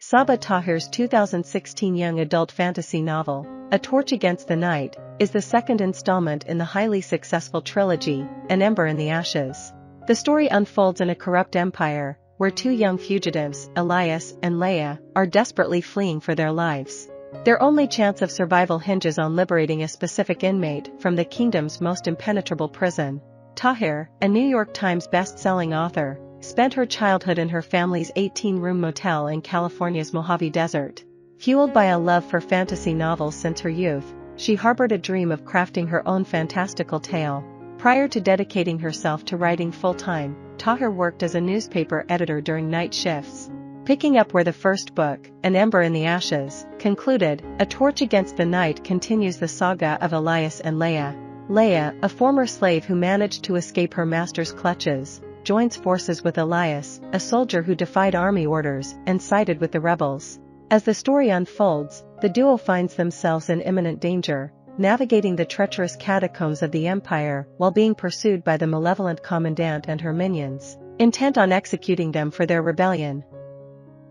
Sabaa Tahir's 2016 young adult fantasy novel, A Torch Against the Night, is the second installment in the highly successful trilogy, An Ember in the Ashes. The story unfolds in a corrupt empire, where two young fugitives, Elias and Laia, are desperately fleeing for their lives. Their only chance of survival hinges on liberating a specific inmate from the kingdom's most impenetrable prison. Tahir, a New York Times best-selling author, spent her childhood in her family's 18-room motel in California's Mojave Desert. Fueled by a love for fantasy novels since her youth, she harbored a dream of crafting her own fantastical tale. Prior to dedicating herself to writing full-time, Tahir worked as a newspaper editor during night shifts. Picking up where the first book, An Ember in the Ashes, concluded, A Torch Against the Night continues the saga of Elias and Laia. Laia, a former slave who managed to escape her master's clutches, joins forces with Elias, a soldier who defied army orders and sided with the rebels. As the story unfolds, the duo finds themselves in imminent danger, navigating the treacherous catacombs of the empire while being pursued by the malevolent commandant and her minions, intent on executing them for their rebellion.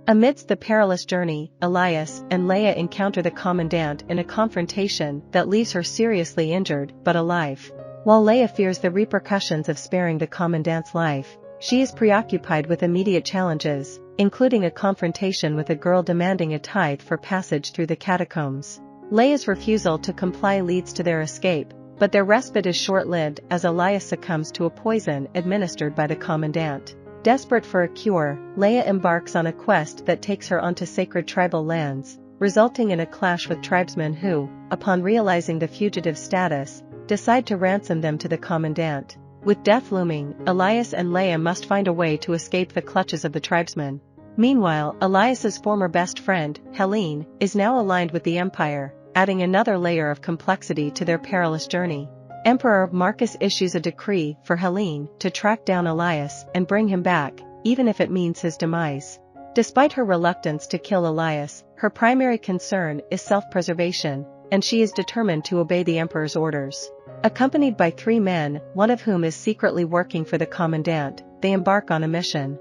Amidst the perilous journey, Elias and Laia encounter the commandant in a confrontation that leaves her seriously injured but alive. While Laia fears the repercussions of sparing the commandant's life, she is preoccupied with immediate challenges, including a confrontation with a girl demanding a tithe for passage through the catacombs. Laia's refusal to comply leads to their escape, but their respite is short-lived as Elias succumbs to a poison administered by the commandant. Desperate for a cure, Laia embarks on a quest that takes her onto sacred tribal lands, resulting in a clash with tribesmen who, upon realizing the fugitive's status, decide to ransom them to the commandant. With death looming, Elias and Laia must find a way to escape the clutches of the tribesmen. Meanwhile, Elias's former best friend, Helene, is now aligned with the empire, adding another layer of complexity to their perilous journey. Emperor Marcus issues a decree for Helene to track down Elias and bring him back, even if it means his demise. Despite her reluctance to kill Elias, her primary concern is self-preservation, and she is determined to obey the emperor's orders. Accompanied by three men, one of whom is secretly working for the commandant, they embark on a mission.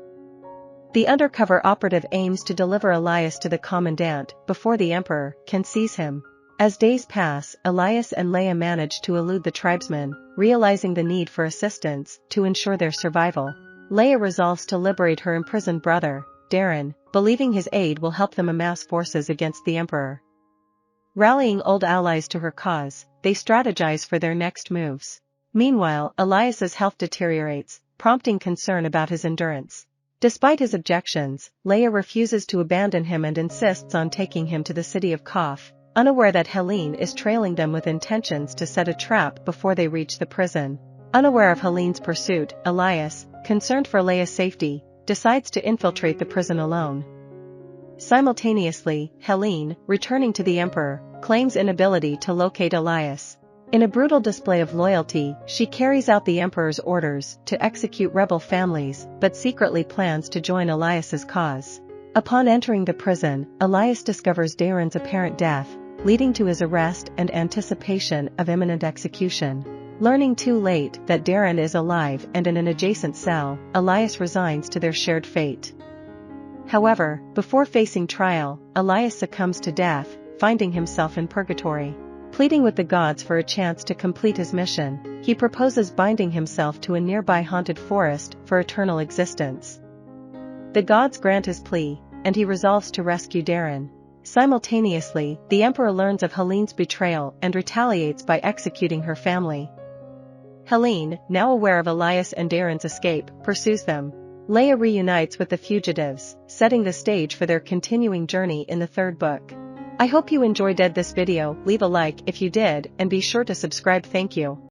The undercover operative aims to deliver Elias to the commandant before the emperor can seize him. As days pass, Elias and Laia manage to elude the tribesmen, realizing the need for assistance to ensure their survival. Laia resolves to liberate her imprisoned brother, Darren, believing his aid will help them amass forces against the emperor. Rallying old allies to her cause, they strategize for their next moves. Meanwhile, Elias's health deteriorates, prompting concern about his endurance. Despite his objections, Laia refuses to abandon him and insists on taking him to the city of Kaf, unaware that Helene is trailing them with intentions to set a trap before they reach the prison. Unaware of Helene's pursuit, Elias, concerned for Laia's safety, decides to infiltrate the prison alone. Simultaneously, Helene, returning to the emperor, claims inability to locate Elias. In a brutal display of loyalty, she carries out the emperor's orders to execute rebel families but secretly plans to join Elias's cause. Upon entering the prison, Elias discovers Darren's apparent death, leading to his arrest and anticipation of imminent execution. Learning too late that Darren is alive and in an adjacent cell, Elias resigns to their shared fate. However, before facing trial, Elias succumbs to death, finding himself in purgatory. Pleading with the gods for a chance to complete his mission, he proposes binding himself to a nearby haunted forest for eternal existence. The gods grant his plea, and he resolves to rescue Darren. Simultaneously, the emperor learns of Helene's betrayal and retaliates by executing her family. Helene, now aware of Elias and Darren's escape, pursues them. Laia reunites with the fugitives, setting the stage for their continuing journey in the third book. I hope you enjoyed this video. Leave a like if you did and be sure to subscribe. Thank you.